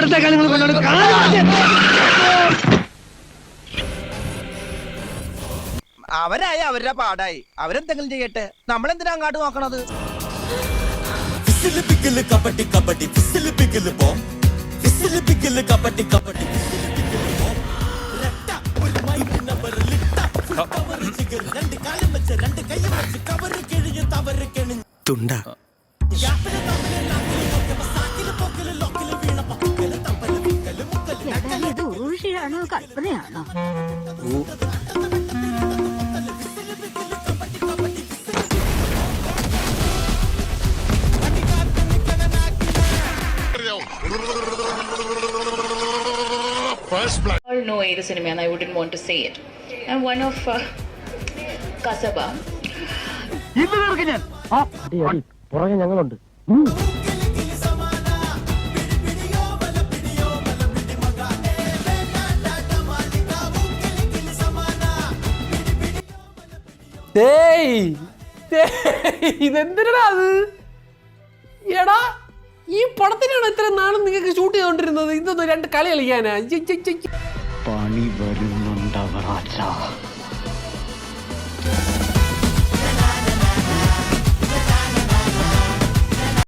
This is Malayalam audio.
ഇവിടുത്തെ കാര്യങ്ങൾ കൊണ്ടാണ് അവരായി അവരുടെ പാടായി അവരെന്തെങ്കിലും ചെയ്യട്ടെ, നമ്മളെന്തിനാ അങ്ങോട്ട് നോക്കണത്? കബഡി കബഡി ബോം കബഡി കബഡി തുണ്ട ഇത് ഊഷിയാണോ കൽപ്പനയാണോ? All know Ada cinema and I wouldn't want to say it. And one of Kasaba. പുറകെ ഞങ്ങളുണ്ട്. ഇതെന്തിനാ അത്? എടാ ഈ പടത്തിനാണ് ഇത്ര നാളും നിങ്ങൾക്ക് ഷൂട്ട് ചെയ്തോണ്ടിരുന്നത്? ഇതൊന്നും രണ്ട് കളി കളിക്കാനാ? പണി വരുന്നുണ്ടവരാ.